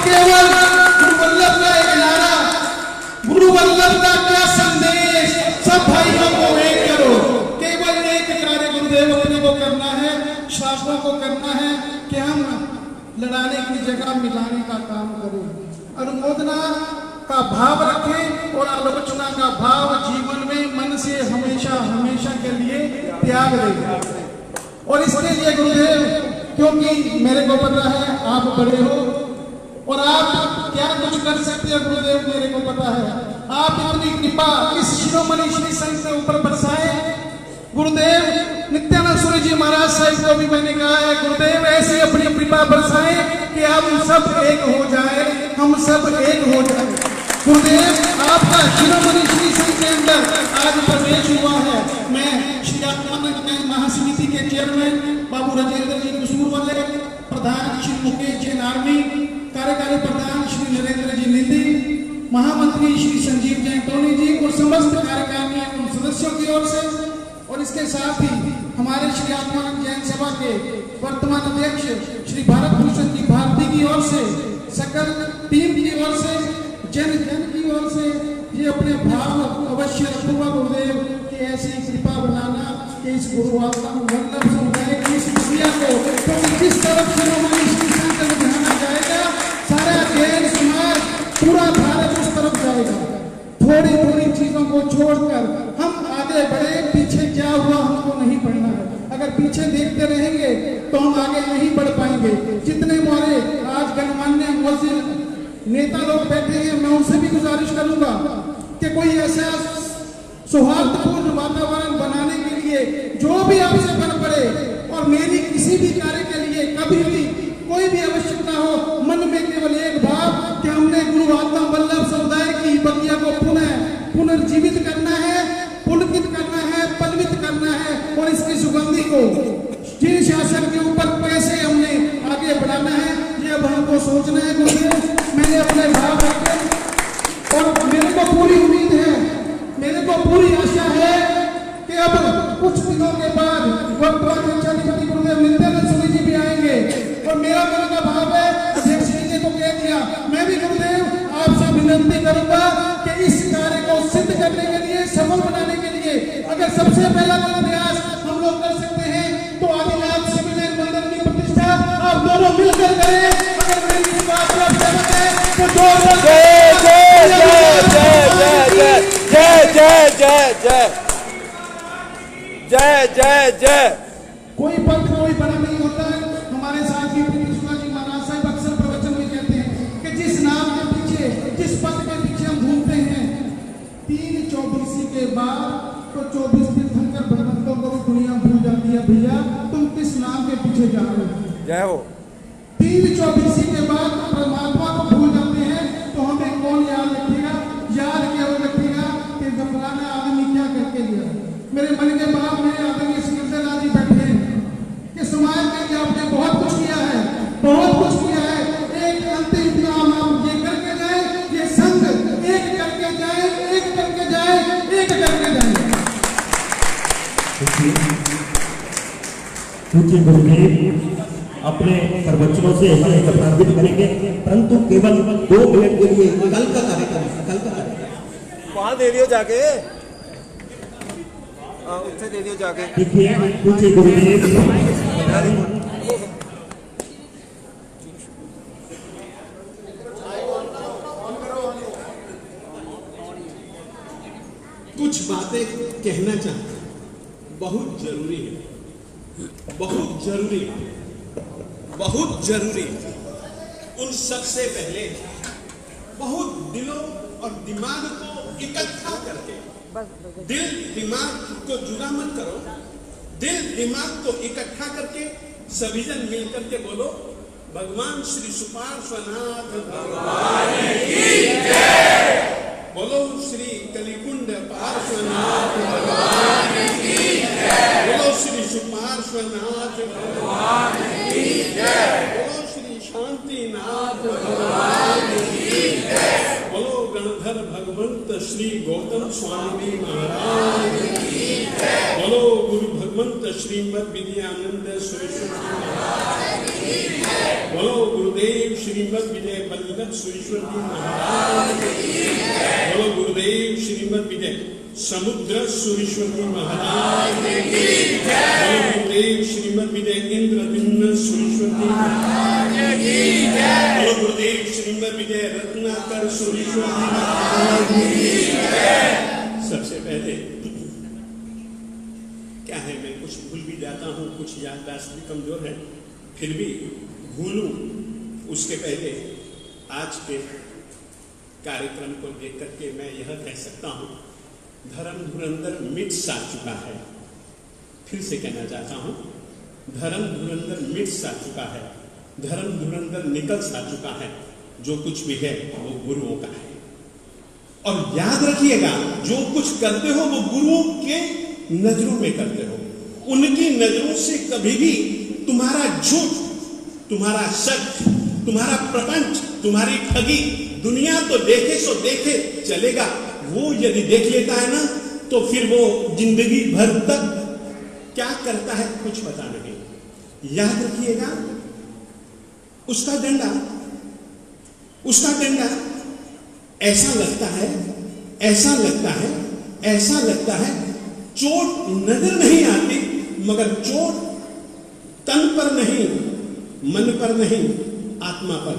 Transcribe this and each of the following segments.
केवल गुरु वल्लभ का एक नारा, गुरु वल्लभ का क्या संदेश, सब भाइयों को एक करो। केवल एक कार्य गुरुदेव अपने को करना है, शासकों को करना है कि हम लड़ाने की जगह मिलाने का काम करें, अनुमोदना का भाव रखें और आलोचना का भाव जीवन में मन से हमेशा हमेशा के लिए त्याग दें। और इसके लिए गुरुदेव, क्योंकि मेरे को पता है आप बड़े हो और आप क्या कुछ कर सकते हैं गुरुदेव, मेरे को पता है। आप इतनी कृपा इस शिरोमणि श्री संघ के ऊपर बरसाए गुरुदेव। नित्यानंद सूर्य जी महाराज साहिब को भी मैंने कहा है गुरुदेव ऐसे अपनी कृपा बरसाए कि हम सब एक हो जाए, हम सब एक हो जाए। गुरुदेव आपका शिरोमणि श्री संघ के अंदर आज प्रवेश हुआ है। मैं श्री आत्मानंद महासमिति के चेयरमैन बाबू राजेंद्र जी कुसूर वाले, प्रधान श्री मुकेश जैन आर्मी, कार्यकारी प्रधान श्री नरेंद्र जी निधि, महामंत्री श्री संजीव जैन टोनी जी और समस्त कार्यकारिणी एवं सदस्यों की ओर से, और इसके साथ ही हमारे श्री आत्मानंद जैन सभा के वर्तमान अध्यक्ष श्री भारत भूषण जी भारती की ओर से, सकल टीम की ओर से, जन जन की ओर से ये अपने भाव अवश्य रखूंगा गुरुदेव कि ऐसी कृपा बनाना कि इस गुरु वल्लभ समुदाय की इस दुनिया को, क्योंकि जिस तरफ शिरोमणि श्री संघ को दिखाना जाएगा सारा जैन समाज पूरा भारत उस तरफ जाएगा। थोड़ी थोड़ी चीजों को छोड़कर हम आगे बढ़े, पीछे क्या हुआ हमको नहीं बढ़ना है। अगर पीछे देखते रहेंगे तो हम आगे नहीं बढ़ पाएंगे। जितने हमारे आज गणमान्य मुअज्जिन नेता लोग बैठे हैं, मैं उनसे भी गुजारिश करूंगा कि कोई ऐसा सौहार्दपूर्ण वातावरण बनाने के लिए जो भी आपसे बन पड़े, और मेरी किसी भी कार्य के लिए कभी भी कोई भी आवश्यकता हो, मन में केवल एक भाव कि हमने गुरु आत्मा वल्लभ समुदाय की बगिया को पुनर्जीवित करना है, पुलकित करना है, पल्वित करना है, और इसकी सुगंधी को जिन शासन के ऊपर कैसे हमने आगे बढ़ाना है ये अब हमको सोचना है गुरुदेव। मैंने अपने भाव रखे और मेरे को पूरी उम्मीद है, मेरे को पूरी आशा है कि अब कुछ दिनों के बाद वर्तमान शिक्षाधिपति गुरुदेव नित्यानंद सूर्य जी भी आएंगे, और मेरा मन का भाव है, अध्यक्ष जी ने तो कह दिया, मैं भी गुरुदेव आपसे विनती करूंगा कि इस कार्य को सिद्ध करने के लिए, सफल बनाने के लिए अगर सबसे पहला प्रयास हम लोग कर सकते हैं तो आदिनाथ शिवलिंग मंदिर की प्रतिष्ठा आप दोनों मिलकर करें। अगर मेरी बात आप सहमत है तो जोरदार जय जय जय जय जय जय जय जय जय जय जय। कोई पंथ कोई बड़ा नहीं होता है। हमारे साथ ही जी महाराज साहब अक्सर प्रवचन में कहते हैं कि जिस नाम के पीछे, जिस पद के पीछे हम घूमते हैं, 3-24 के बाद तो 24 तीर्थंकर भगवंतों को भी दुनिया भूल जाती है। भैया तुम किस नाम के पीछे जा रहे हो? जय हो। 3-24 के बाद परमात्मा को भूल जाते हैं तो हमें कौन याद रखेगा? याद केवल रखेगा कि फलाना आदमी क्या करके गया। मेरे मन के बाप मेरे आदरणीय सिकंदर जी बैठे हैं कि समाज के लिए आपने बहुत कुछ किया है, बहुत कुछ किया है। एक अंतिम काम आप ये करके जाए, ये संघ एक करके जाए, एक करके जाए, एक करके जाए। गुरुदेव अपने प्रवचनों से हमें प्रभावित करेंगे, परंतु केवल 2 मिनट के लिए कल का कार्यक्रम वहां दे दियो जाके, उससे दे दियो जाके। देखिए पूछिए गुरुदेव। कुछ बातें कहना चाहते हैं, बहुत जरूरी है, बहुत जरूरी है, बहुत जरूरी है। उन सबसे पहले बहुत दिलों और दिमाग को इकट्ठा करके, दिल दिमाग को जुदा मत करो, दिल दिमाग को इकट्ठा करके सभी जन मिलकर के बोलो भगवान श्री सुपार्श्वनाथ भगवान की जय। बोलो श्री कलिकुंड पार्श्वनाथ भगवान की जय। बोलो श्री सुपार्श्वनाथ भगवान की जय। बोलो श्री शांतिनाथ भगवान की जय। बोलो गणधर भगवंत श्री गौतम स्वामी महाराज की जय। बोलो गुरु भगवंत श्रीमद विद्यानंद सुरेश्वर महाराज की बोलो गुरुदेव श्रीमद विजय वल्लभ सुरेश्वर जी महाराज की जय। बोलो गुरुदेव श्रीमद विजय समुद्र सुरेश्वर जी महाराज की जय। बोलो गुरुदेव श्रीमद विजय इंद्रविंद सुरेश्वर जी महाराज की जय। बोलो गुरुदेव श्रीमद विजय रत्नाकर सुरेश्वर जी महाराज की जय। सबसे पहले क्या है, मैं कुछ भूल भी जाता हूँ, कुछ याददाश्त भी कमजोर है, फिर भी भूलूं उसके पहले आज के कार्यक्रम को देख करके मैं यह कह सकता हूं, धर्म धुरंधर मिट सा चुका है। फिर से कहना चाहता हूं, धर्म धुरंधर मिट सा चुका है, धर्म धुरंधर निकल सा चुका है। जो कुछ भी है वो गुरुओं का है। और याद रखिएगा, जो कुछ करते हो वो गुरुओं के नजरों में करते हो। उनकी नजरों से कभी भी तुम्हारा झूठ, तुम्हारा शक, तुम्हारा प्रपंच, तुम्हारी ठगी, दुनिया तो देखे सो देखे चलेगा। वो यदि देख लेता है ना, तो फिर वो जिंदगी भर तक क्या करता है कुछ पता नहीं। याद रखिएगा, उसका डंडा ऐसा लगता है, ऐसा लगता है, ऐसा लगता है, चोट नजर नहीं आती, मगर चोट तन पर नहीं, मन पर नहीं, आत्मा पर।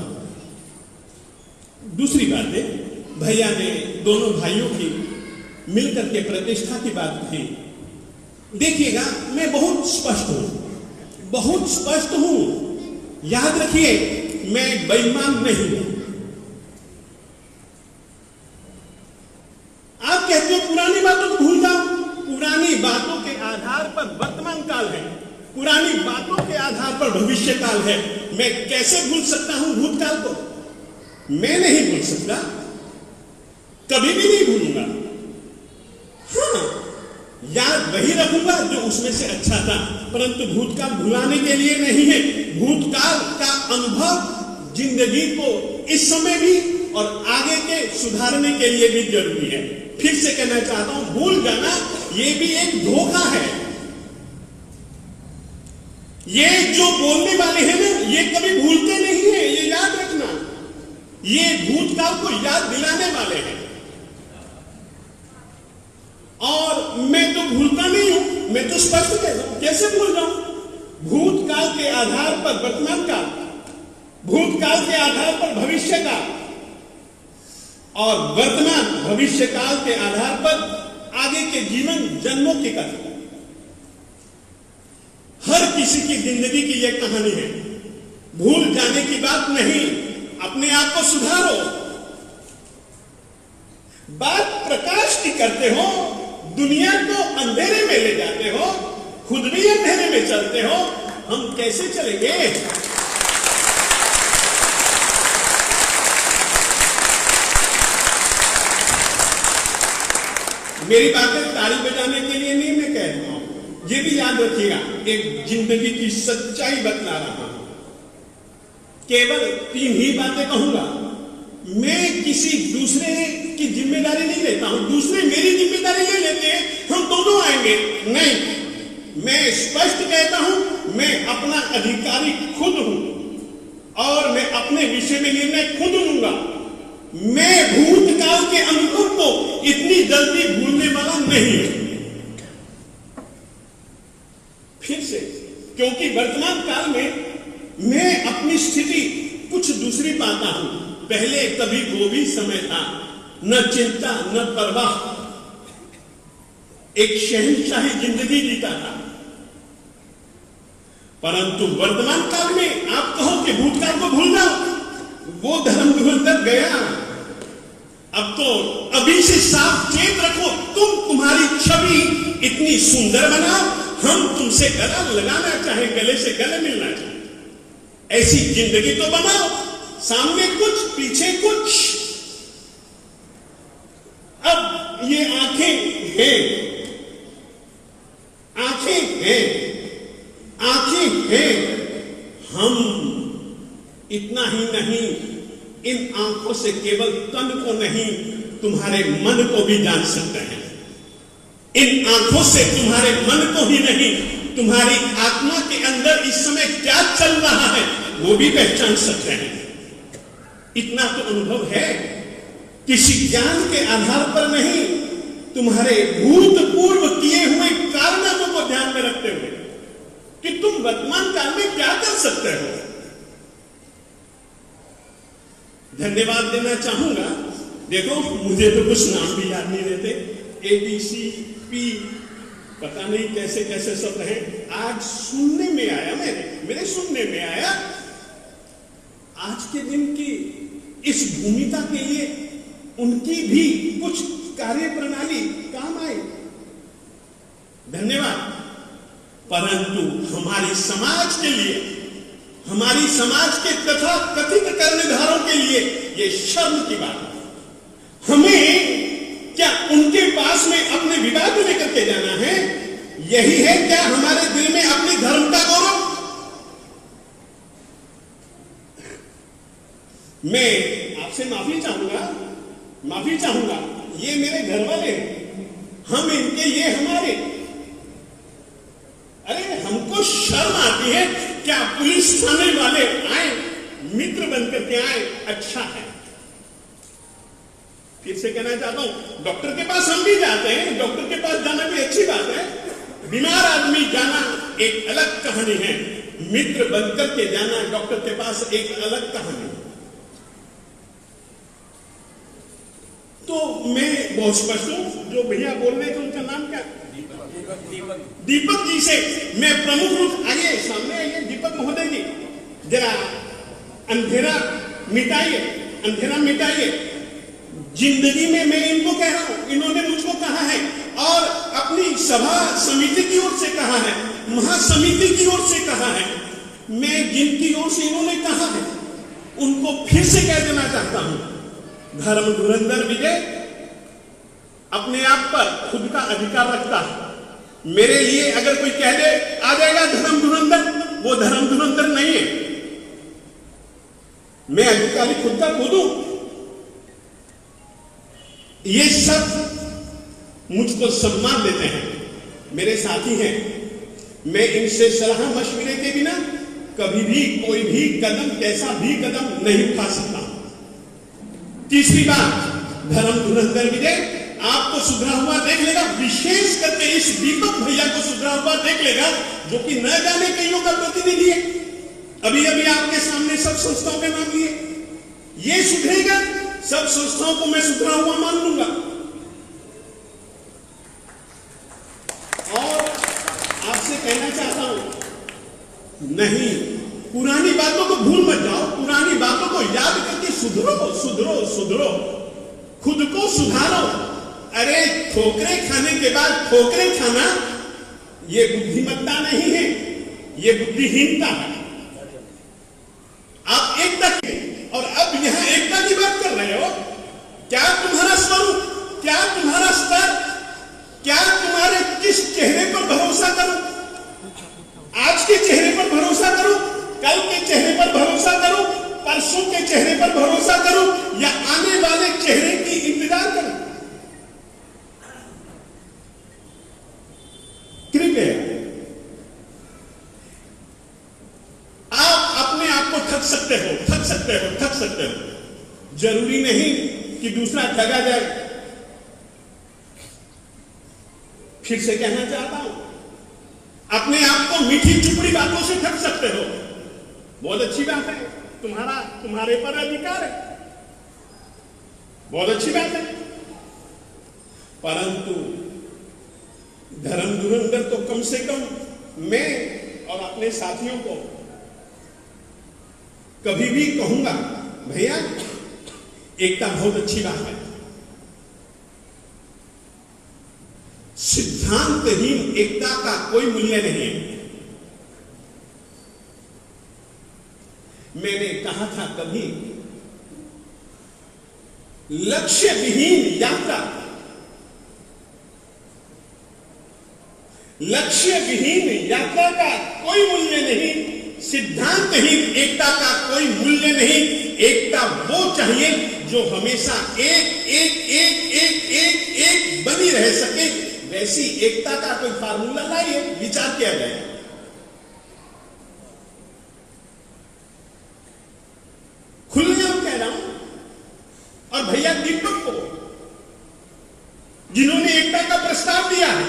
दूसरी बात है, भैया ने दोनों भाइयों की मिलकर के प्रतिष्ठा की बात कही। देखिएगा, मैं बहुत स्पष्ट हूं, बहुत स्पष्ट हूं। याद रखिए, मैं बेईमान नहीं हूं। आप कहते हो पुरानी बातों को भूल जाओ, पुरानी बातों के आधार पर वर्तमान काल है, पुरानी बातों के आधार पर भविष्य काल है। मैं कैसे भूल सकता हूं भूतकाल को? मैं नहीं भूल सकता, कभी भी नहीं भूलूंगा। हाँ, याद वही रखूंगा जो उसमें से अच्छा था, परंतु भूतकाल भुलाने के लिए नहीं है। भूतकाल का अनुभव जिंदगी को इस समय भी और आगे के सुधारने के लिए भी जरूरी है। फिर से कहना चाहता हूं, भूल जाना ये भी एक धोखा है। ये जो बोलने वाले हैं ना, ये कभी भूलते नहीं है, ये याद रखना। ये भूतकाल को याद दिलाने वाले हैं। और मैं तो भूलता नहीं हूं, मैं तो स्पष्ट कहता हूं, कैसे भूल जाऊं? भूतकाल के आधार पर वर्तमान काल, भूतकाल के आधार पर भविष्य काल, और वर्तमान भविष्य काल के आधार पर आगे के जीवन जन्मों की कथा। हर किसी की जिंदगी की यह कहानी है। भूल जाने की बात नहीं, अपने आप को सुधारो। बात प्रकाश की करते हो, दुनिया को अंधेरे में ले जाते हो, खुद भी अंधेरे में चलते हो। हम कैसे चलेंगे? मेरी बातें ताली बजाने के लिए नहीं मैं कह रहा हूं, ये भी याद रखिएगा, एक जिंदगी की सच्चाई बतला रहा हूं। केवल 3 ही बातें कहूंगा। मैं किसी दूसरे की जिम्मेदारी नहीं लेता हूं, दूसरे मेरी जिम्मेदारी ले लेते हैं, हम दोनों आएंगे। नहीं, मैं स्पष्ट कहता हूं, मैं अपना अधिकारी खुद हूं और मैं अपने विषय में निर्णय खुद लूंगा। मैं भूतकाल के अनुभव को इतनी जल्दी भूलने वाला नहीं हूं। फिर से, क्योंकि वर्तमान काल में मैं अपनी स्थिति कुछ दूसरी पाता हूं। पहले कभी वो भी समय था, न चिंता न परवाह, एक शहंशाही जिंदगी जीता था। परंतु वर्तमान काल में आप कहो कि भूतकाल को भूल जाओ, वो धर्म धुरंधर गया। अब तो अभी से साफ चेत रखो, तुम्हारी छवि इतनी सुंदर बनाओ, हम तुमसे गला लगाना चाहे, गले से गले मिलना चाहे, ऐसी जिंदगी तो बनाओ। सामने कुछ, पीछे कुछ। अब ये आंखें हैं, आंखें हैं, आंखें हैं। हम इतना ही नहीं, इन आंखों से केवल तन को नहीं, तुम्हारे मन को भी जान सकते हैं। इन आंखों से तुम्हारे मन को ही नहीं, तुम्हारी आत्मा के अंदर इस समय क्या चल रहा है वो भी पहचान सकते हैं। इतना तो अनुभव है, किसी ज्ञान के आधार पर नहीं, तुम्हारे भूतपूर्व किए हुए कारनामों को ध्यान में रखते हुए कि तुम वर्तमान काल में क्या कर सकते हो। धन्यवाद देना चाहूंगा। देखो, मुझे तो कुछ नाम भी याद नहीं रहते, ABCP पता नहीं कैसे कैसे शब्द हैं। आज सुनने में आया, मेरे सुनने में आया, आज के दिन की इस भूमिका के लिए उनकी भी कुछ कार्य प्रणाली काम आए। धन्यवाद। परंतु हमारी समाज के लिए, हमारी समाज के तथा कथित कर्णधारों के लिए यह शर्म की बात है। हमें क्या उनके पास में अपने विवाद लेकर के जाना है? यही है क्या हमारे दिल में अपने धर्म का गौरव? मैं आपसे माफी चाहूंगा, ये मेरे घर वाले, हम इनके, ये हमारे। अरे हमको शर्म आती है क्या पुलिस थाने वाले आए, मित्र बनकर के आए, अच्छा है। फिर से कहना चाहता हूं, डॉक्टर के पास हम भी जाते हैं, डॉक्टर के पास जाना भी अच्छी बात है। बीमार आदमी जाना एक अलग कहानी है, मित्र बनकर के जाना डॉक्टर के पास एक अलग कहानी है। तो मैं बहुत स्पष्ट हूं, जो भैया बोल रहे थे उनका नाम क्या? दीपक जी से मैं प्रमुख रूप, आइए सामने आइए दीपक महोदय जी, जरा अंधेरा मिटाइए। जिंदगी में मैं इनको कह रहा हूं, इन्होंने मुझको कहा है और अपनी सभा समिति की ओर से कहा है, महासमिति की ओर से कहा है, मैं जिनकी ओर से इन्होंने कहा है उनको फिर से कह देना चाहता हूं, धर्म धुरंधर विजय अपने आप पर खुद का अधिकार रखता है। मेरे लिए अगर कोई कह दे आ जाएगा धर्म धुरंधर, वो धर्म धुरंधर नहीं है। मैं अधिकारी खुद का खुद हूं। ये सब मुझको सम्मान देते हैं, मेरे साथी हैं। मैं इनसे सलाह मशवरे के बिना कभी भी कोई भी कदम, कैसा भी कदम नहीं उठा सकता। तीसरी बात, धर्म धुरंधर विजय आपको सुधरा हुआ देख लेगा, विशेष करके इस दीपक भैया को सुधरा हुआ देख लेगा, जो कि न जाने कईयों का प्रतिनिधि है। अभी अभी आपके सामने सब संस्थाओं के नाम लिए, ये सुधरेगा, सब संस्थाओं को मैं सुधरा हुआ मान लूंगा। और आपसे कहना चाहता हूं, नहीं, पुरानी बातों को भूल मत जाओ, पुरानी बातों को याद करके सुधरो, खुद को सुधारो। अरे ठोकरे खाने के बाद ठोकरे खाना ये बुद्धिमत्ता नहीं है, ये बुद्धिहीनता है। आप एकता की, और अब यहां एकता की बात कर रहे हो। क्या तुम्हारा स्वरूप, क्या तुम्हारा स्तर, क्या तुम्हारे किस चेहरे पर भरोसा करो? आज के चेहरे पर भरोसा करो, कल के चेहरे पर भरोसा करो, परसों के चेहरे पर भरोसा करो, या आने वाले चेहरे की इंतजार करो? कृपया आप अपने आप को ठग सकते हो। जरूरी नहीं कि दूसरा ठगा जाए। फिर से कहना चाहता हूं, अपने आप को मीठी चुपड़ी बातों से ठग सकते हो, बहुत अच्छी बात है, तुम्हारे पर अधिकार है, बहुत अच्छी बात है। परंतु धर्म धुरंधर तो कम से कम मैं और अपने साथियों को कभी भी कहूंगा, भैया एकता बहुत अच्छी बात है, सिद्धांतहीन एकता का कोई मूल्य नहीं है। मैंने कहा था कभी, लक्ष्य विहीन यात्रा, लक्ष्य विहीन यात्रा का कोई मूल्य नहीं, सिद्धांतहीन एकता का कोई मूल्य नहीं। एकता वो चाहिए जो हमेशा एक बनी रह सके, वैसी एकता का कोई फार्मूला लाइए, विचार किया जाए। खुलेआम कह रहा हूं। और भैया दीपक को, जिन्होंने एकता का प्रस्ताव दिया है,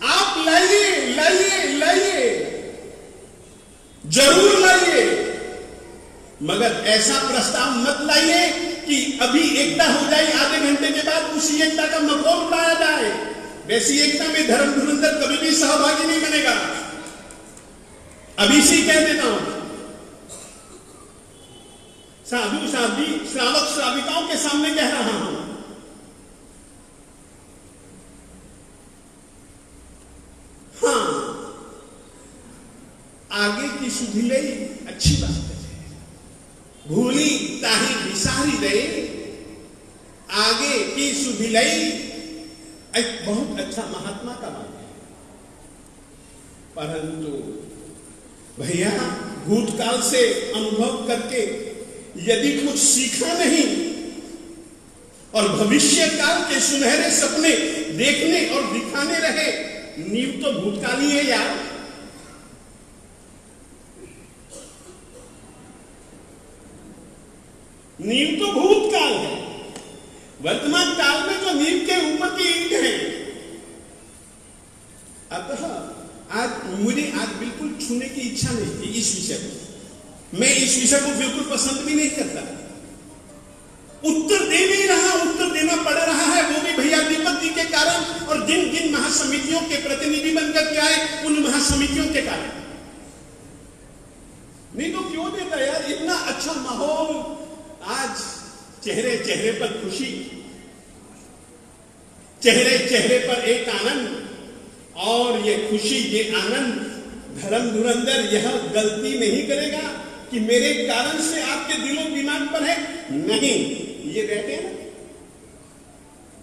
आप लाइए लाइए लाइए, जरूर लाइए, मगर ऐसा प्रस्ताव मत लाइए कि अभी एकता हो जाए, आधे घंटे के बाद उसी एकता का मखौल उड़ाया जाए। वैसी एकता में धर्म धुरंधर कभी भी सहभागी नहीं बनेगा। अभी से कह देता हूं, साधु साध्वी श्रावक श्राविकाओं के सामने कह रहा हूं, हां, आगे की सुधिलई अच्छी बात है, भूली ताही विसारी दे, आगे की सुधिलई एक बहुत अच्छा महात्मा का बात है। परंतु भैया भूतकाल से अनुभव करके यदि कुछ सीखा नहीं और भविष्य काल के सुनहरे सपने देखने और दिखाने रहे, नींव तो भूतकाल ही है यार। नींव तो भूतकाल है, वर्तमान काल में जो नींव के ऊपर की ईंट है। अतः मुझे आज बिल्कुल छूने की इच्छा नहीं थी इस विषय को। मैं इस विषय को बिल्कुल पसंद भी नहीं करता। उत्तर दे नहीं रहा, उत्तर देना पड़ रहा है, वो भी भैया दीपक जी के कारण, और जिन जिन महासमितियों के प्रतिनिधि बनकर के आए उन महासमितियों के कारण। नहीं तो क्यों देता यार, इतना अच्छा माहौल, आज चेहरे चेहरे पर खुशी, चेहरे चेहरे पर एक आनंद, और ये खुशी ये आनंद धर्म धुरंधर यह गलती नहीं करेगा कि मेरे कारण से आपके दिलो दिमाग पर है। नहीं, ये रहते हैं ना,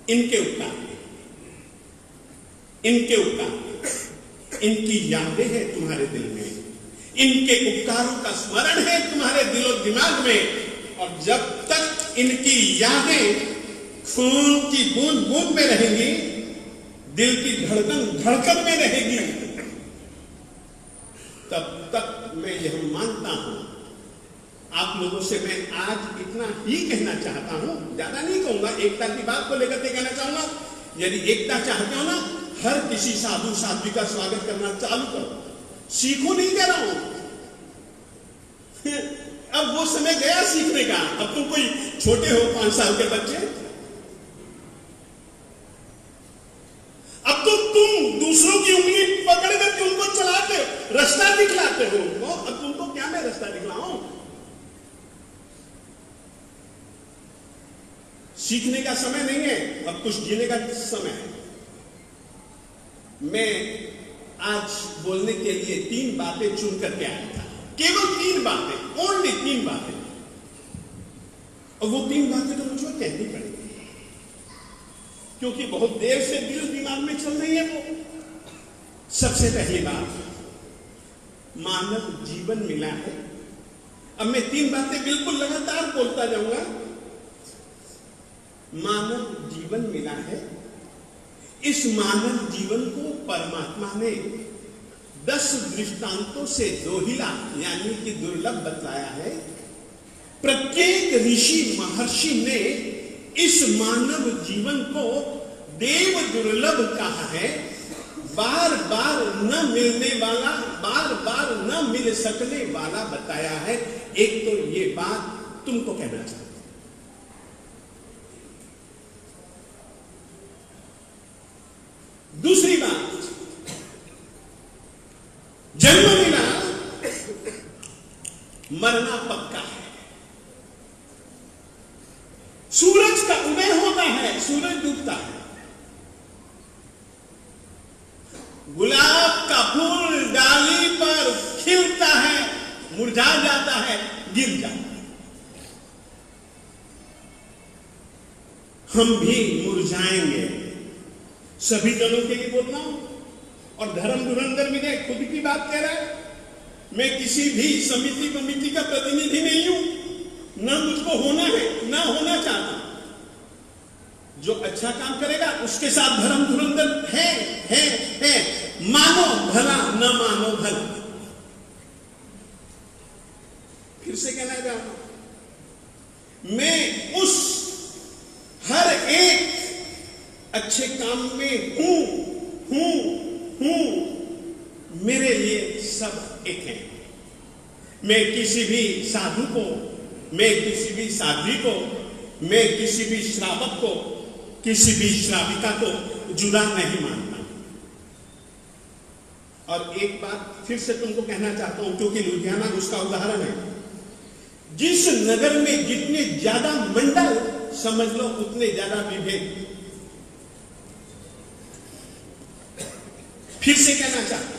इनके उपकार, इनके उपकार, इनकी यादें हैं तुम्हारे दिल में, इनके उपकारों का स्मरण है तुम्हारे दिलो दिमाग में। और जब तक इनकी यादें खून की बूंद बूंद में रहेंगी, दिल की धड़कन धड़कन में रहेगी, तब तक मैं यह मानता हूं। आप लोगों से मैं आज इतना ही कहना चाहता हूं, ज्यादा नहीं कहूंगा। एकता की बात को लेकर के कहना चाहूंगा, यदि एकता चाहते हो ना, हर किसी साधु साध्वी का स्वागत करना चालू करो। सीखो नहीं कह रहा हूं, अब वो समय गया सीखने का। अब तुम कोई छोटे हो 5 साल के बच्चे, अब तो तुम दूसरों की उंगली पकड़ करके उनको चलाते हो, रास्ता दिखलाते हो उनको। अब तुमको क्या मैं रास्ता दिखलाऊं? सीखने का समय नहीं है, अब कुछ जीने का समय है। मैं आज बोलने के लिए 3 बातें चुन करके आया था, केवल 3 बातें, ओनली 3 बातें। और वो 3 बातें तो मुझे कहनी पड़ेगी, क्योंकि बहुत देर से दिल दिमाग में चल रही है वो। सबसे पहली बात, मानव जीवन मिला है। अब मैं 3 बातें बिल्कुल लगातार बोलता जाऊंगा। मानव जीवन मिला है, इस मानव जीवन को परमात्मा ने 10 दृष्टांतों से दोहिला यानी कि दुर्लभ बताया है। प्रत्येक ऋषि महर्षि ने इस मानव जीवन को देव दुर्लभ कहा है, बार बार न मिलने वाला, बार बार न मिल सकने वाला बताया है। एक तो ये बात तुमको कहना चाहता हूं। दूसरी बात, जन्म मिला, मरना पक्का है। सूरज का उदय होता है, सूरज डूबता है। गुलाब का फूल डाली पर खिलता है, मुरझा जाता है, गिर जाता है। हम भी मुरझाएंगे। सभी जनों के लिए बोल रहा हूं, और धर्म धुरंधर भी ने खुद की बात कह रहा है। मैं किसी भी समिति कमिटी का प्रतिनिधि नहीं हूं, ना मुझको होना है, ना होना चाहता। जो अच्छा काम करेगा उसके साथ धर्म धुरंधर है। मानो भला न मानो भला। फिर से कहना चाहता हूं, मैं उस हर एक अच्छे काम में हूं। मेरे लिए सब एक है। मैं किसी भी साधु को, मैं किसी भी साध्वी को, मैं किसी भी श्रावक को, किसी भी श्राविका को जुदा नहीं मानता। और एक बात फिर से तुमको कहना चाहता हूं, क्योंकि लुधियाना उसका उदाहरण है। जिस नगर में जितने ज्यादा मंडल, समझ लो उतने ज्यादा विभेद। फिर से कहना चाहता हूं,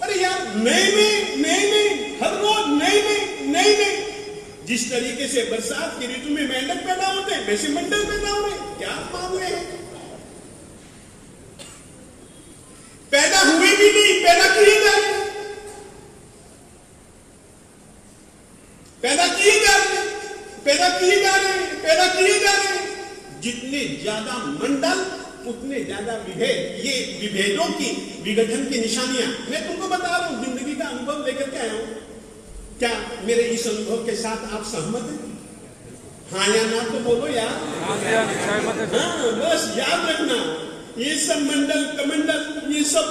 अरे यार नए हर रोज नए जिस तरीके से बरसात की ऋतु में मेंढक पैदा होते हैं, वैसे मंडल पैदा हो रहे हैं। क्या मामले हैं? पैदा हुए भी नहीं, पैदा किए जा रहे हैं, पैदा किए जा रहे हैं। जितने ज्यादा मंडल उतने ज्यादा विभेद। ये विभेदों की, विघटन की निशानियां मैं तुमको बता रहा हूं, जिंदगी का अनुभव लेकर के आया हूं। क्या मेरे इस अनुभव के साथ आप सहमत हैं? हाँ या ना तो बोलो यार। हाँ, बस याद रखना, ये सब मंडल कमंडल ये सब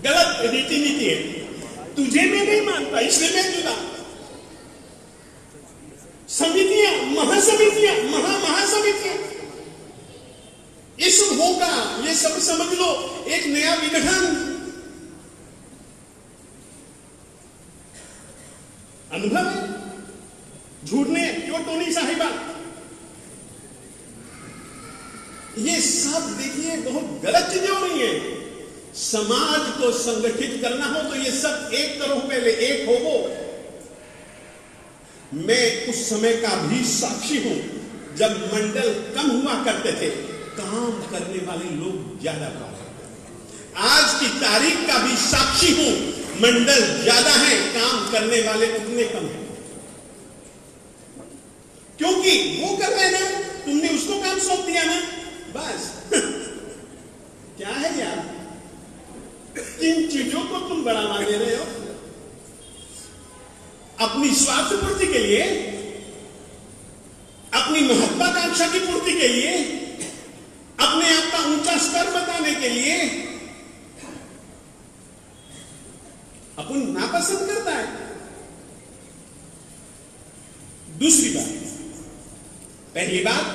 गलत रीति नीति है। तुझे मैं नहीं मानता, इसलिए मैं जुदा। समितियां, महासमितियां, महासमितियां, ये सब होगा। ये सब समझ लो एक नया विघटन। अनुभव है, झूठ नहीं है। क्यों टोनी साहिबा, ये सब देखिए बहुत गलत चीजें हो रही हैं। समाज को संगठित करना हो तो ये सब एक करो, पहले एक होवो। मैं उस समय का भी साक्षी हूं जब मंडल कम हुआ करते थे, काम करने वाले लोग ज्यादा हुआ। आज की तारीख का भी साक्षी हूं, मंडल ज्यादा है, काम करने वाले उतने कम हैं। क्योंकि वो कर रहे ना, तुमने उसको काम सौंप दिया ना, बस। क्या है यार, किन चीजों को तुम बढ़ावा दे रहे हो? अपनी स्वार्थ पूर्ति के लिए, अपनी महत्वाकांक्षा की पूर्ति के लिए, अपने आप का ऊंचा स्तर बताने के लिए। अपन नापसंद करता है। दूसरी बात, पहली बात,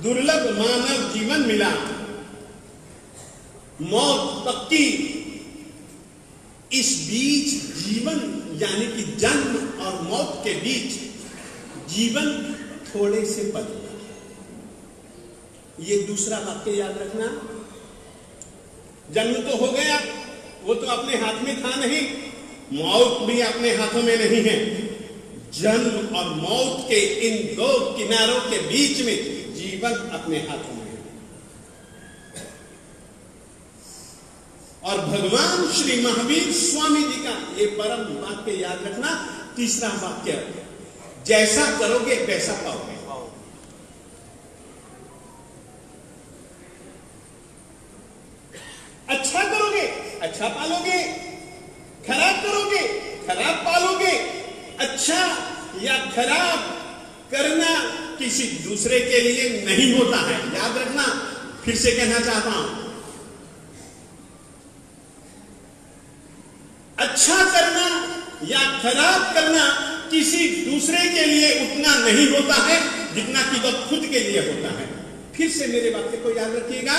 दुर्लभ मानव जीवन मिला, मौत पक्की। इस बीच जीवन, यानी कि जन्म और मौत के बीच जीवन थोड़े से पल। ये दूसरा वाक्य याद रखना। जन्म तो हो गया, वो तो अपने हाथ में था नहीं, मौत भी अपने हाथों में नहीं है। जन्म और मौत के इन दो किनारों के बीच में जीवन अपने हाथों में है। और भगवान श्री महावीर स्वामी जी का ये परम वाक्य याद रखना। तीसरा वाक्य, जैसा करोगे वैसा पाओगे। अच्छा करोगे अच्छा पालोगे, खराब करोगे खराब पालोगे। अच्छा या खराब करना किसी दूसरे के लिए नहीं होता है, याद रखना। फिर से कहना चाहता हूं, अच्छा करना या खराब करना किसी दूसरे के लिए उतना नहीं होता है जितना कि वो खुद के लिए होता है। फिर से मेरे वाक्य को याद रखिएगा।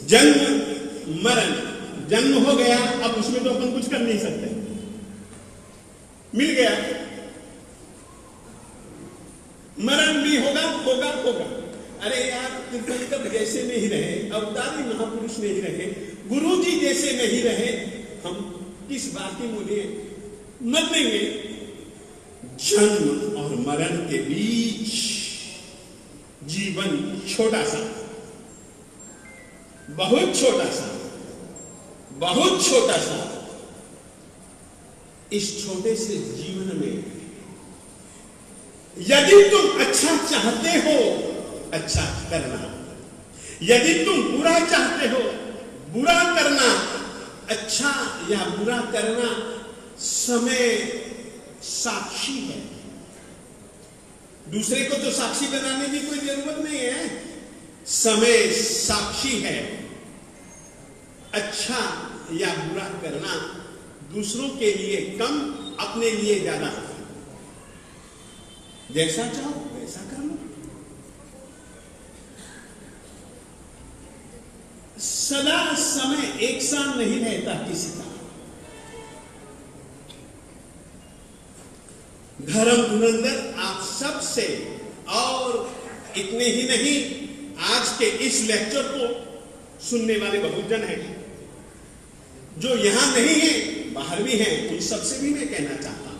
जन्म मरण, जन्म हो गया, अब उसमें तो अपन कुछ कर नहीं सकते, मिल गया। मरण भी होगा होगा होगा। अरे यार, तीर्थंकर जैसे नहीं रहे, अवतारी महापुरुष नहीं रहे, गुरु जी जैसे नहीं रहे, हम किस बात की मूल्य मत देंगे। जन्म और मरण के बीच जीवन छोटा सा, बहुत छोटा सा, बहुत छोटा सा। इस छोटे से जीवन में यदि तुम अच्छा चाहते हो, अच्छा करना। यदि तुम बुरा चाहते हो, बुरा करना। अच्छा या बुरा करना समय साक्षी है। दूसरे को तो साक्षी बनाने की कोई जरूरत नहीं है, समय साक्षी है। अच्छा या बुरा करना दूसरों के लिए कम, अपने लिए ज्यादा। जैसा चाहो वैसा कर लो। सदा समय एक सा नहीं रहता किसी का। धर्म धुरंधर आप सब से, और इतने ही नहीं, आज के इस लेक्चर को सुनने वाले बहुत जन हैं जो यहां नहीं है, बाहर भी हैं। उन सबसे भी मैं कहना चाहता हूं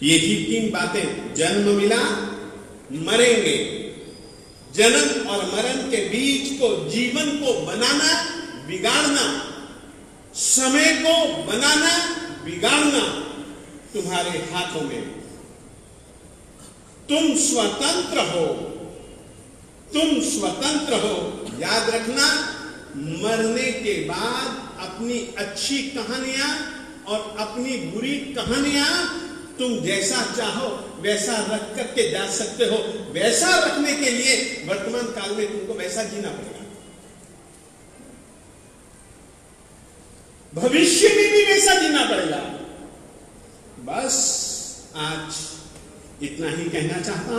ये ही 3 बातें। जन्म मिला, मरेंगे। जन्म और मरण के बीच को, जीवन को बनाना, बिगाड़ना, समय को बनाना, बिगाड़ना तुम्हारे हाथों में। तुम स्वतंत्र हो, तुम स्वतंत्र हो। याद रखना, मरने के बाद अपनी अच्छी कहानियां और अपनी बुरी कहानियां तुम जैसा चाहो वैसा रख करके जा सकते हो। वैसा रखने के लिए वर्तमान काल में तुमको वैसा जीना पड़ेगा। भविष्य में भी वैसा जीना पड़ेगा। बस आज इतना ही कहना चाहता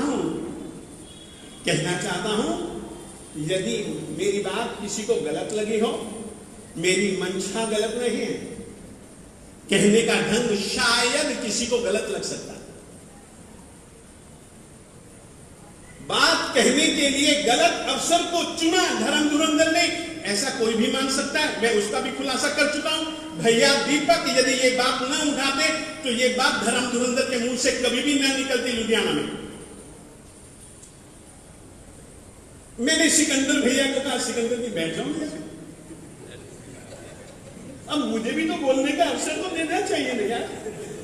हूं। यदि मेरी बात किसी को गलत लगी हो, मेरी मंशा गलत नहीं है, कहने का ढंग शायद किसी को गलत लग सकता है। बात कहने के लिए गलत अवसर को चुना धर्म धुरंधर ने, ऐसा कोई भी मान सकता है। मैं उसका भी खुलासा कर चुका हूं। भैया दीपक यदि ये बात ना उठाते तो ये बात धर्म धुरंधर के मुंह से कभी भी ना निकलती लुधियाना में। मैंने सिकंदर भैया को कहा, सिकंदर जी बैठ जाओ। अब मुझे भी तो बोलने का अवसर तो देना चाहिए ना यार।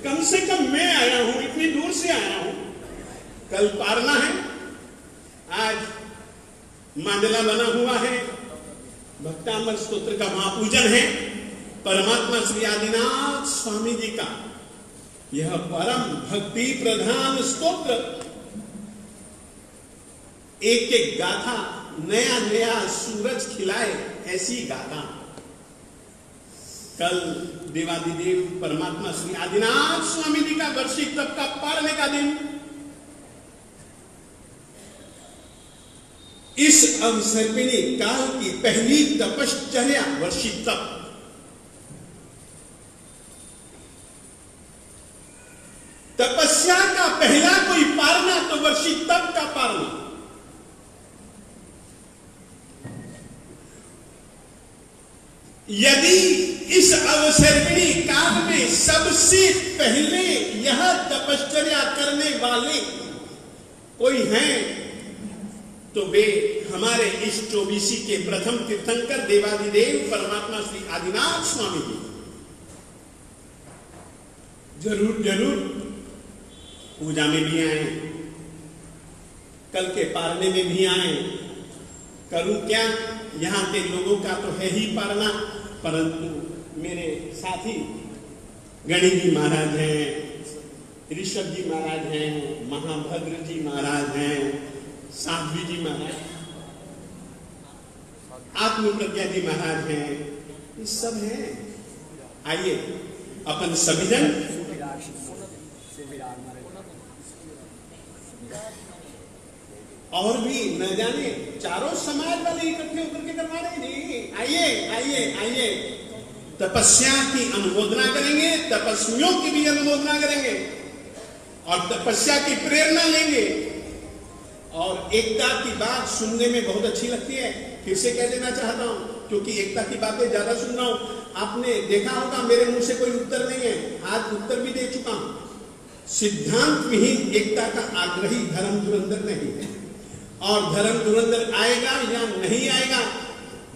कम से कम मैं आया हूं, इतनी दूर से आया हूं। कल पारना है, आज मांडला बना हुआ है, भक्तामर स्तोत्र का महापूजन है। परमात्मा श्री आदिनाथ स्वामी जी का यह परम भक्ति प्रधान स्तोत्र, एक एक गाथा नया नया सूरज खिलाए ऐसी गाथा। कल देवादिदेव परमात्मा श्री आदिनाथ स्वामी जी का वार्षिक तप का पारने का दिन। इस अवसर पे काल की पहली तपश्चर्या वार्षिक तप। तपस्या का पहला कोई पारना तो वार्षिक तप का पारना। यदि इस अवसर्पिणी काल में सबसे पहले यह तपश्चर्या करने वाले कोई हैं तो वे हमारे इस 24 के प्रथम तीर्थंकर देवादिदेव परमात्मा श्री आदिनाथ स्वामी जी। जरूर जरूर पूजा में भी आए, कल के पारने में भी आए। करूं क्या, यहां के लोगों का तो है ही पारना, परंतु मेरे साथी गणेश जी महाराज हैं, ऋषभ जी महाराज हैं, महाभद्र जी महाराज हैं, साध्वी जी महाराज, आत्मप्रज्ञा जी महाराज हैं, ये सब हैं। आइए अपन सभी जन और भी न जाने चारों समाज वाले इकट्ठे होकर के करवा रहे हैं। आइए आइए आइए, तपस्या की अनुमोदना करेंगे, तपस्वियों की भी अनुमोदना करेंगे और तपस्या की प्रेरणा लेंगे। और एकता की बात सुनने में बहुत अच्छी लगती है, फिर से कह देना चाहता हूं, क्योंकि एकता की बातें ज्यादा सुन रहा हूं। आपने देखा होगा मेरे मुंह से कोई उत्तर नहीं है, आज उत्तर भी दे चुका हूं। सिद्धांत विहीन एकता का आग्रही धर्म धुरंधर नहीं है, और धर्म धुरंधर आएगा या नहीं आएगा,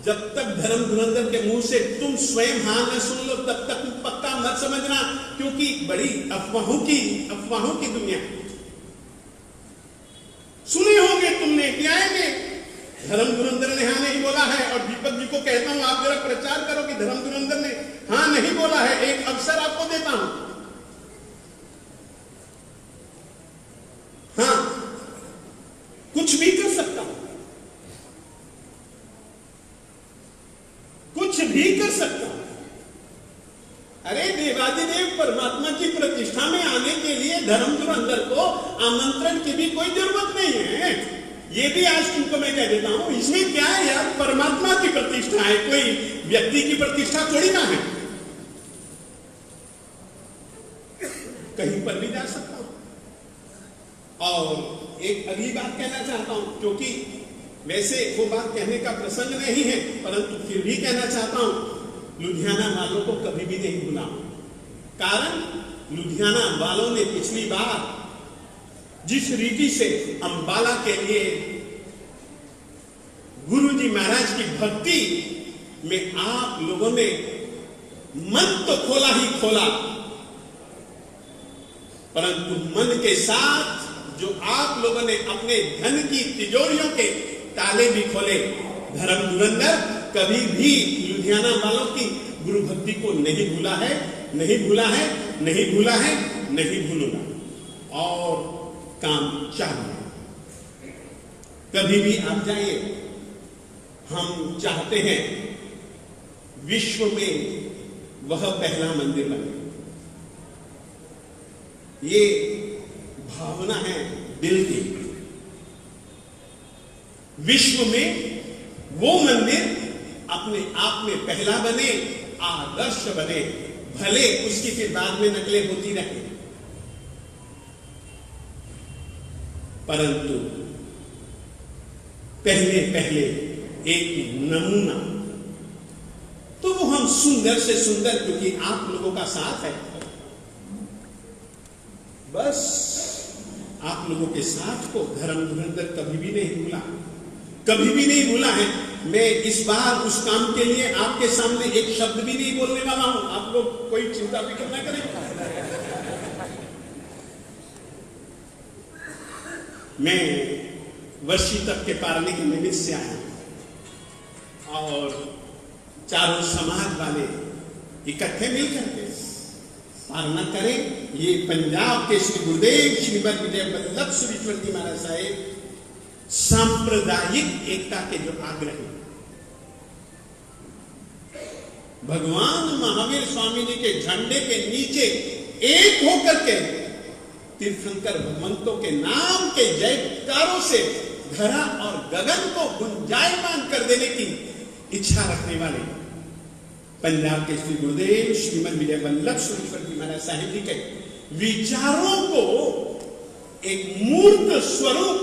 जब तक धर्म धुरंधर के मुंह से तुम स्वयं हाँ न सुन लो तब तक पक्का मत समझना, क्योंकि बड़ी अफवाहों की दुनिया। धर्म धुरंधर ने हाँ नहीं बोला है, और दीपक जी को कहता हूं आप जरा प्रचार करो कि धर्म धुरंधर ने हाँ नहीं बोला है। एक अवसर आपको देता हूं, हाँ कुछ भी कर सकता हूं, कुछ भी कर सकता हूं। अरे देवादिदेव परमात्मा की प्रतिष्ठा में आने के लिए धर्म धुरंधर को आमंत्रण की भी कोई जरूरत नहीं है। ये भी आज तुमको मैं कह देता हूं, इसमें क्या है यार, परमात्मा की प्रतिष्ठा है, कोई व्यक्ति की प्रतिष्ठा थोड़ी ना है। कहीं पर भी जा सकता हूं। और एक अगली बात कहना चाहता हूं, क्योंकि वैसे वो बात कहने का प्रसंग नहीं है, परंतु फिर भी कहना चाहता हूं, लुधियाना वालों को कभी भी नहीं भूला। कारण लुधियाना वालों ने पिछली बार जिस रीति से अंबाला के लिए गुरु जी महाराज की भक्ति में आप लोगों ने मन तो खोला ही खोला, परंतु मन के साथ जो आप लोगों ने अपने धन की तिजोरियों के ताले भी खोले। धर्म धुरंधर कभी भी लुधियाना वालों की गुरु भक्ति को नहीं भूला है, नहीं भूला है, नहीं भूला है, नहीं भूलूंगा। और काम चालू है, कभी भी आप जाइए। हम चाहते हैं विश्व में वह पहला मंदिर बने, ये भावना है दिल की। विश्व में वो मंदिर अपने आप में पहला बने, आदर्श बने, भले उसकी फिर बाद में नकलें होती रहे, परंतु पहले पहले एक नमूना तो वो हम सुंदर से सुंदर, क्योंकि आप लोगों का साथ है, बस आप लोगों के साथ को धर्म धुरंधर कभी भी नहीं भूला, कभी भी नहीं भूला है। मैं इस बार उस काम के लिए आपके सामने एक शब्द भी नहीं बोलने वाला हूं, आप लोग कोई चिंता फिक्र न करें। मैं वर्षी तक के पारने के निमित्त से आया और चारों समाज वाले इकट्ठे मिलकर के पारना करें। ये पंजाब के श्री गुरुदेव श्रीमद विजय वल्लभ सुरेश्वर जी महाराज साहेब सांप्रदायिक एकता के जो आग्रही, भगवान महावीर स्वामी जी के झंडे के नीचे एक होकर के तीर्थंकर भगवंतों के नाम के जयकारों से धरा और गगन को गुंजायमान कर देने की इच्छा रखने वाले पंजाब के श्री गुरुदेव श्रीमद विजय वल्लभ सुरेश्वर जी महाराज साहिब जी के विचारों को एक मूर्त स्वरूप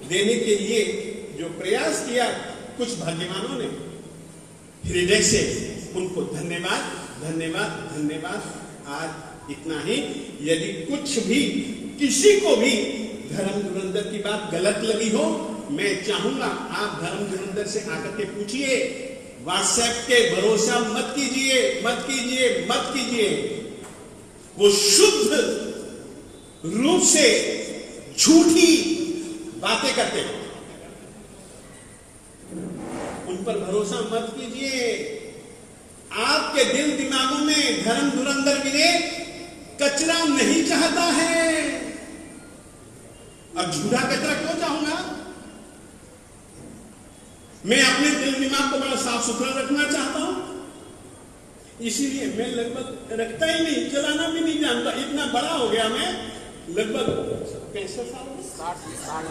देने के लिए जो प्रयास किया कुछ भाग्यवानों ने, हृदय से उनको धन्यवाद, धन्यवाद, धन्यवाद। आज इतना ही। यदि कुछ भी किसी को भी धर्म धुरंधर की बात गलत लगी हो, मैं चाहूंगा आप धर्म धुरंधर से आकर के पूछिए। व्हाट्सएप के भरोसा मत कीजिए, मत कीजिए, मत कीजिए। वो शुद्ध रूप से झूठी बातें करते हैं, उन पर भरोसा मत कीजिए। आपके दिल दिमागों में धर्म धुरंधर विनय कचरा नहीं चाहता है। अब झूठा कचरा क्यों चाहूंगा? मैं अपने दिल दिमाग को बड़ा साफ सुथरा रखना चाहता हूं, इसीलिए मैं लगभग रखता ही नहीं, चलाना भी नहीं जानता। इतना बड़ा हो गया मैं, लगभग 65 साल,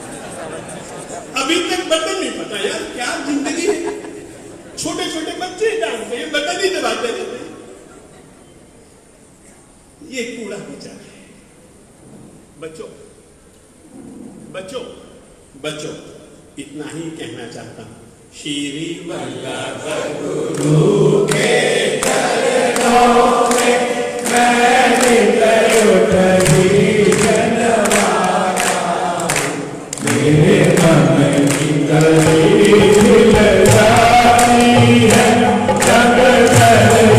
अभी तक बटन नहीं पता। यार क्या जिंदगी है। छोटे छोटे बच्चे जानते हैं, बटन ही दबाते रहते हैं। ये कूड़ा विचार है। बच्चों बच्चों बच्चों, इतना ही कहना चाहता हूं। श्री वल्लभ गुरु के चरणों में मैं नित उठही जनवाता हूं। मेरे मन की गली खिलजाती है, जग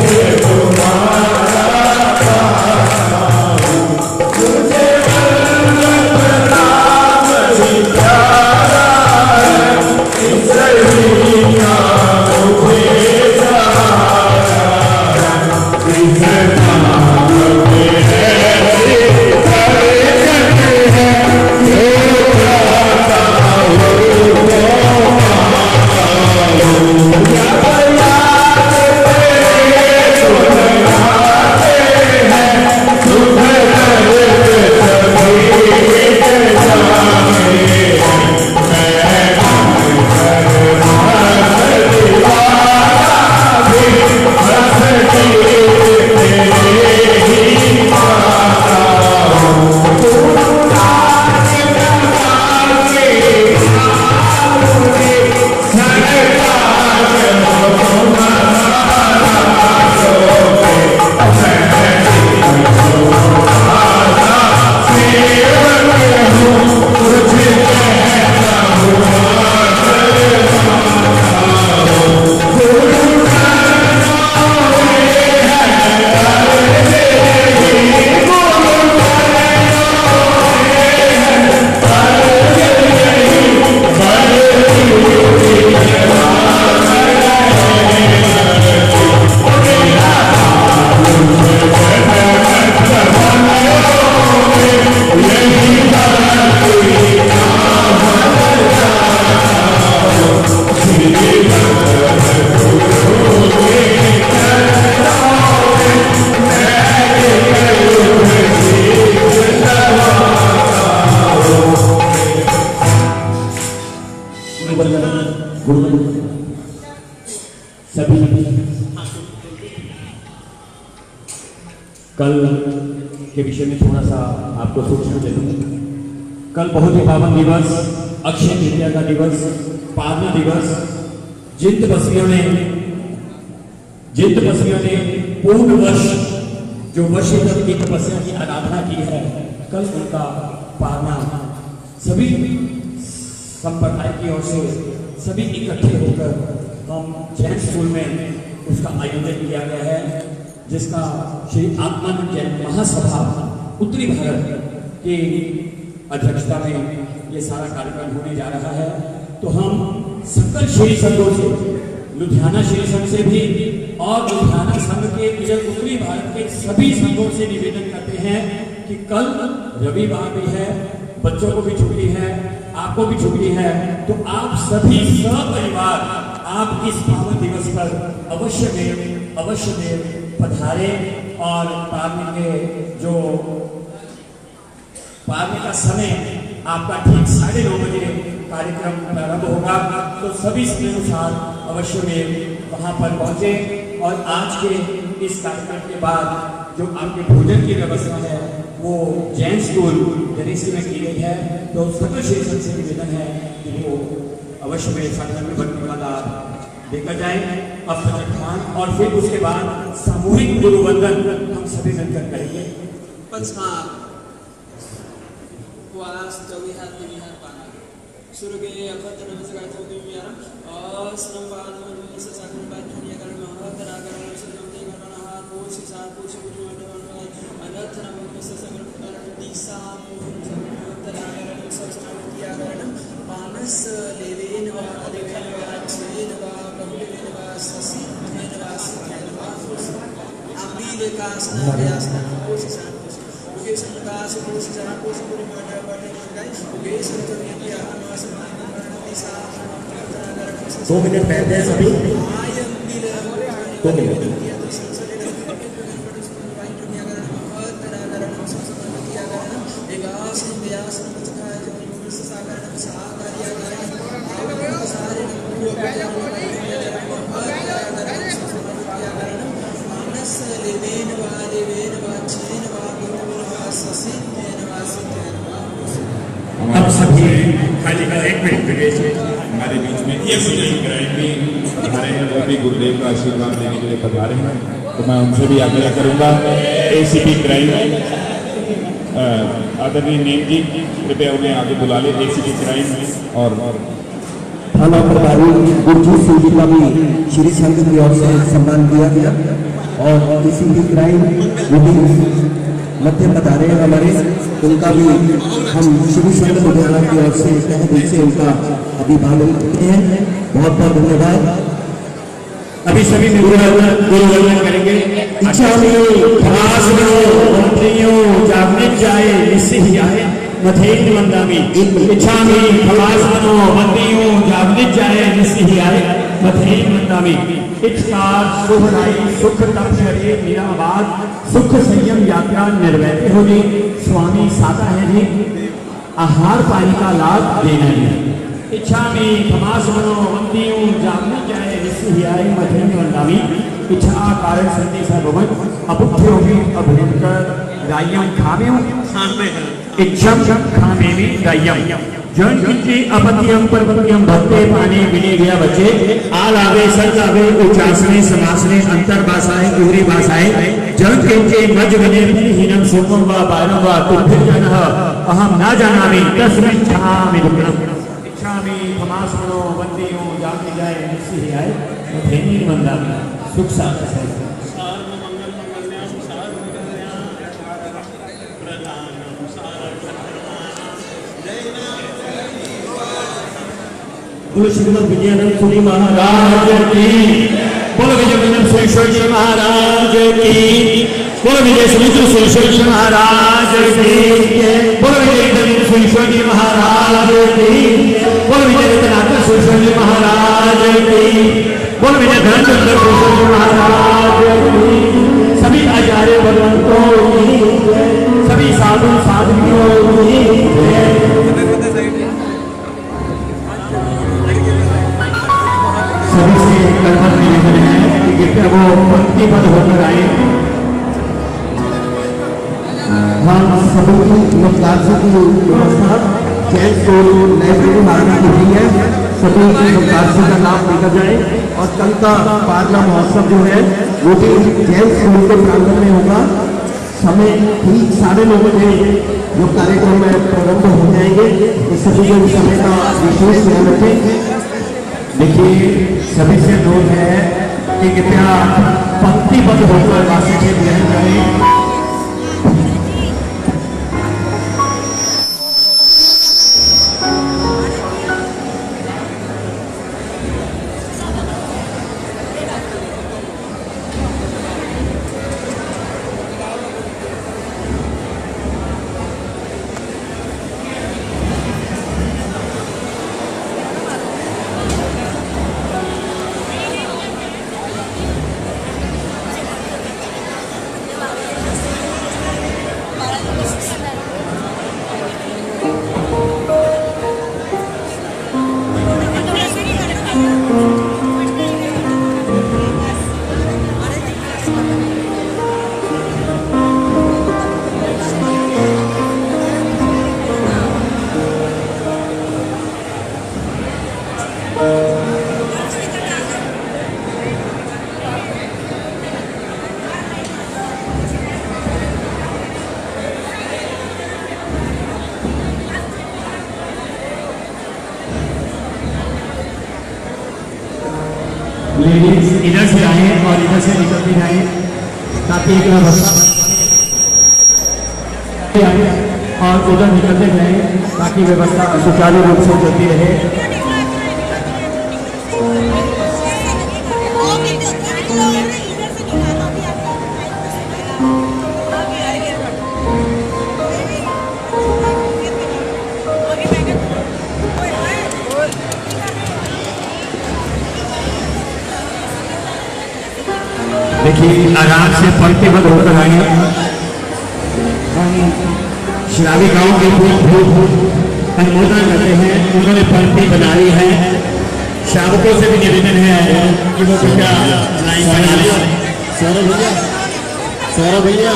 से तुम्हारा पाता हूं। तुझे वल्लभ नाम ही प्यारा है, कल के विषय में थोड़ा सा आपको सूचना दे दूँ। कल बहुत ही पावन दिवस, अक्षय तृतीया का दिवस, पावना दिवस। जिन तपस्वियों ने पूर्ण वर्ष जो वर्ष तक की तपस्या की आराधना की है, कल उनका पावना सभी संप्रदाय की ओर से सभी इकट्ठे होकर हम जैन स्कूल में उसका आयोजन किया गया है, जिसका श्री आत्मानंद जैन महासभा उत्तरी भारत की अध्यक्षता में ये सारा कार्यक्रम होने जा रहा है। तो हम सकल श्री संघों से, लुधियाना श्री संघ से भी और लुधियाना संघ के इधर उत्तरी भारत के सभी संघों से निवेदन करते हैं कि कल रविवार भी है, बच्चों को भी छुट्टी है, आपको भी छुट्टी है, तो आप सभी सपरिवार आप इस पावन दिवस पर अवश्य में पधारे और पावनी का समय आपका ठीक 9:30 बजे कार्यक्रम प्रारंभ होगा। तो सभी समय अनुसार अवश्य में वहां पर पहुंचे। और आज के इस कार्यक्रम के बाद जो आपके भोजन की व्यवस्था है वो जैन स्कूल जनेसी में की गई है। तो सकल श्री संघ से निवेदन है कि वो अवश्य में संगठन में बनने वाला देखा जाए अब खान, और फिर उसके बाद सामूहिक गुरुवंदन हम सभी मिलकर करेंगे। दो मिनट बैठते हैं सभी, 2 मिनट। अब सभी खाली का 1 मिनट हमारे बीच में एसीपी क्राइम भी पधारे हैं, वो भी गुरुदेव का आशीर्वाद लेने के लिए पधारे हैं। तो मैं उनसे भी आग्रह करूंगा, एसीपी क्राइम आदरणीय नेम जी कृपया उन्हें आगे बुला ले। एसीपी क्राइम और थाना प्रभारी गुरजीत सिंह जी का भी श्री संघ की ओर से सम्मान किया गया। और एसीपी क्राइम मध्य पधारे हमारे, उनका भी हम श्री संघ लुधियाना की ओर से तहे दिल से उनका अभिवादन करते हैं। बहुत बहुत धन्यवाद। अभी सभी गुरुवंदन करेंगे। इच्छा जागृत जाए निस्सिह आए मथेन वंदामी। इच्छा में खलास बनो वंदियों जागृत जाए निस्सिह आए मथेन वंदामी। इच्छकार शुभराई सुख तप करे निराबाद, सुख संयम यात्रा निर्वैत हो जी। स्वामी साता है जी, आहार पानी का लाभ देना जी। इच्छा में खमास मनो वंदियों जागृत जाए निस्सिह आए मथेन वंदामी। इच्छा कारण संदेशा भवन अपुत्यो में अभिनंकर रायम खामें इच्छम खामें रायम। जन किंचे अपत्यम परपत्यम भक्ते पाने मिले गया बच्चे। आल आवे सर आवे उचासने समासने अंतर भाषाएं उहरी भाषाएं। जन किंचे मज बने हीनम सोमम व बारम व तुभ्य जनः अहम ना जानामि तस्मिन् छामि दुःखम्। इच्छामि खमासनो वंदियों जागे जाए निस्सिह आए मथेनि वंदामि। सुख शांति है। बोलो श्रीमद विजयानंद सुनी महाराज की। बोलो विजय सुरेश्वर जी महाराज की। बोलो विजय सुरेश्वर महाराज की। बोलो विजय सुरेश्वर जी महाराज की। बोलो विजय रत्नाकर सुरेश्वर जी महाराज की। बोलो विजय धनचंद्र सुरेश्वर जी महाराज की। सभी आचार्य भगवंतों की, सभी साधु साधुओं की। सभी से कर्मठ निवेदन है कि कृपया वो पंक्तिबद्ध होकर आए। प्रकार से की व्यवस्था चैन को लाइब्रेरी मार्केट की हुई है, सभी प्रकार का लाभ लेकर जाए। और कल का पारला महोत्सव जो है वो भी जैन स्कूल के प्रांगण में होगा। समय ठीक 9:30 बजे जो कार्यक्रम में प्रारंभ हो जाएंगे, इस सभी को समय का विशेष ध्यान रखें। देखिए सभी से अनुरोध है कि कृपया पंक्तिबद्ध होकर वासी से ग्रहण करें। लेडीज इधर से आए और इधर से निकल भी जाए ताकि एक व्यवस्था और उधर निकलते जाए ताकि व्यवस्था सुचारू रूप से चलती रहे। देखिए आराम से पंक्तिबद्ध होकर आए। शराबी गांव के अनुमोदन करते हैं, उन्होंने पंक्ति बनाई है। शावकों से भी निवेदन है कि वो कृपया लाइन बना ले। सौरभ भैया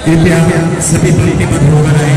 कृपया सभी पंक्तिबद्ध होकर आए।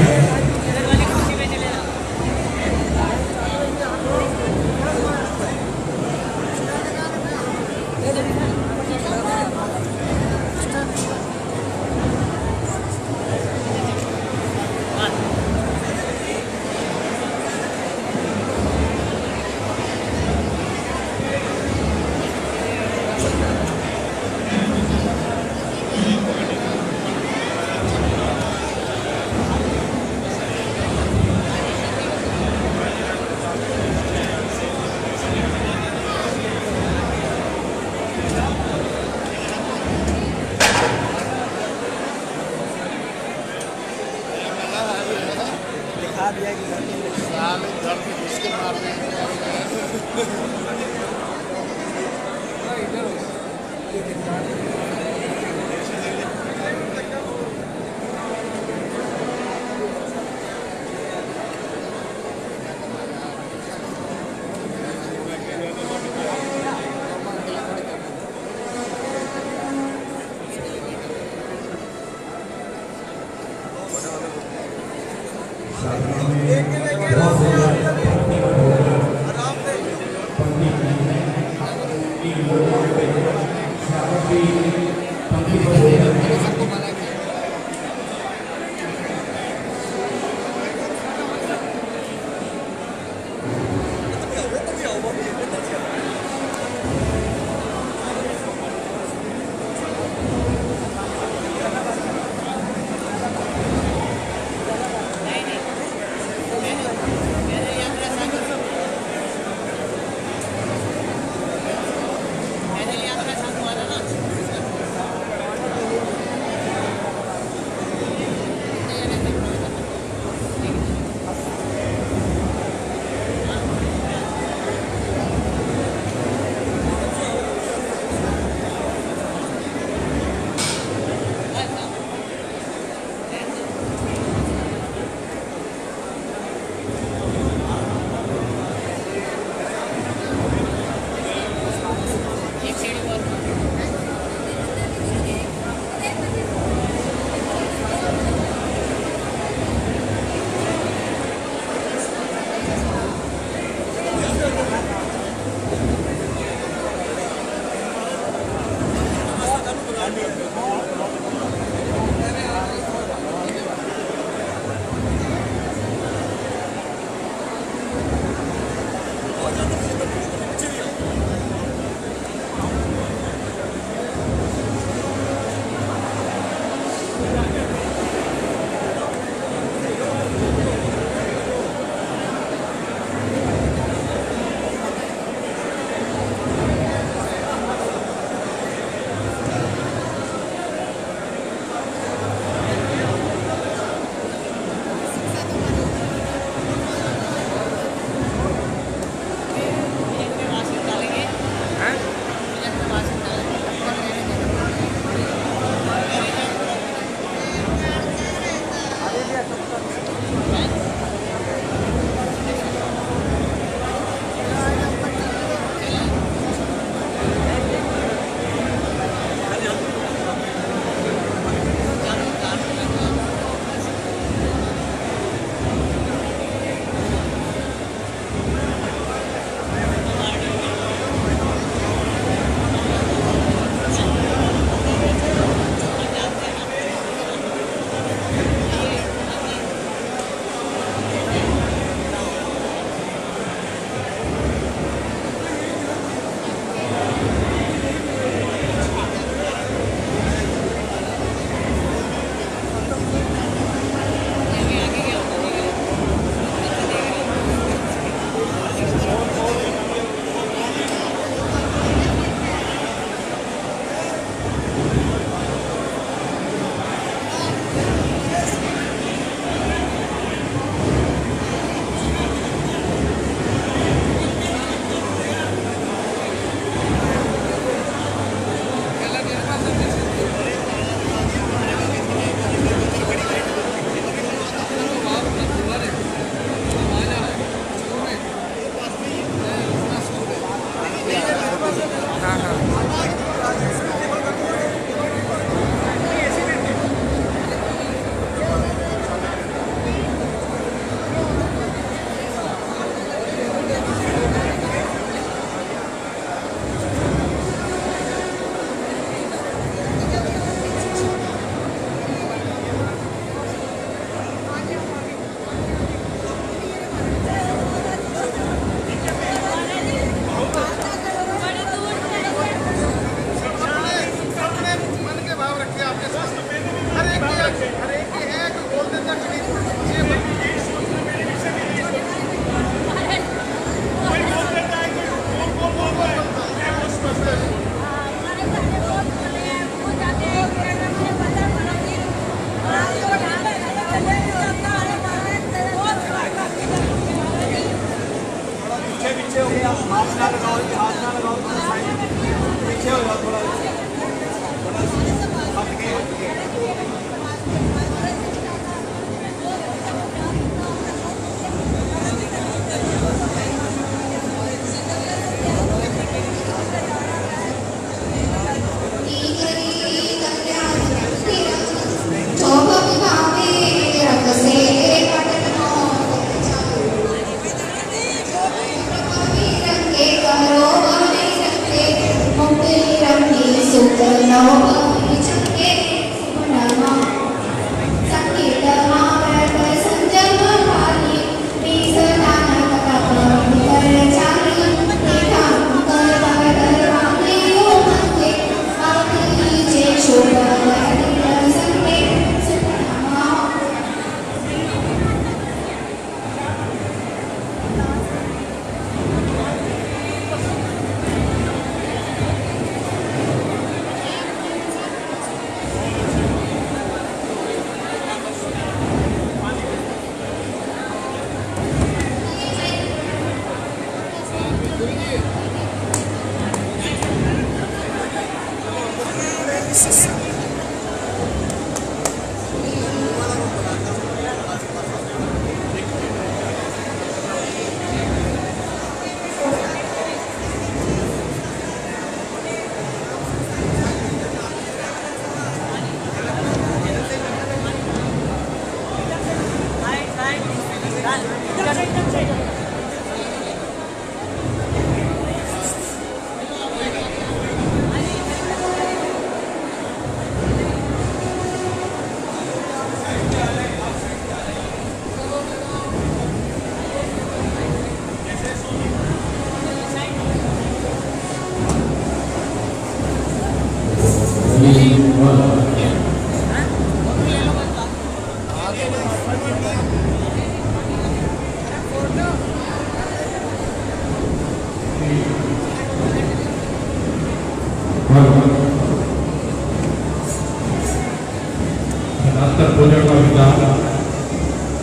का विधान,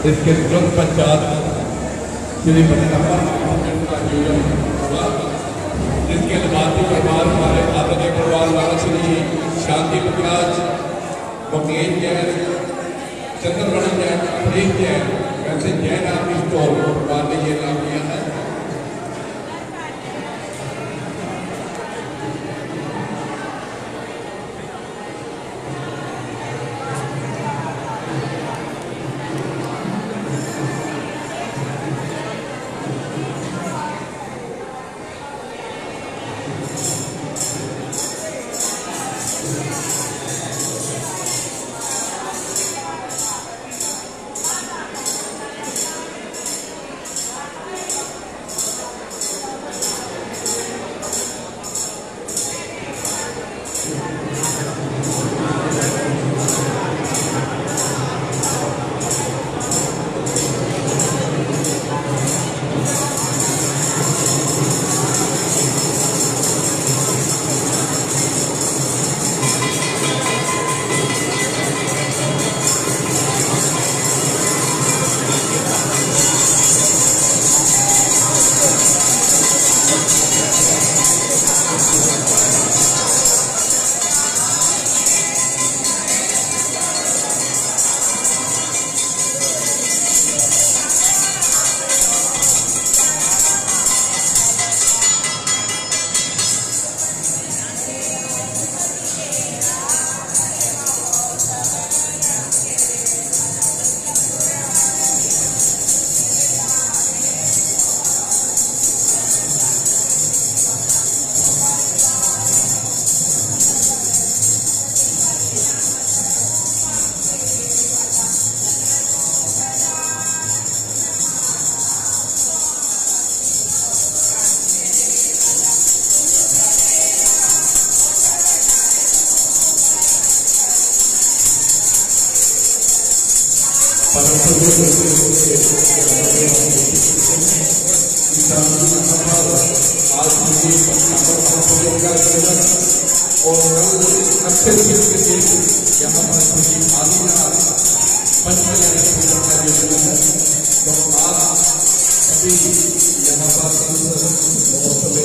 इसके तुरंत पश्चात श्रीमती नंबर का आयोजन हुआ, जिसके अनुवादी परिवार हमारे आदरणीय परिवार वाला श्री शांति प्रकाश, मुकेश जैन, चंद्रमणि जैन, प्रेम जैन, वैसे जैन आर्मी स्टोर परिवार ने ये नाम दिया है।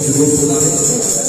जरूर बुलाएं।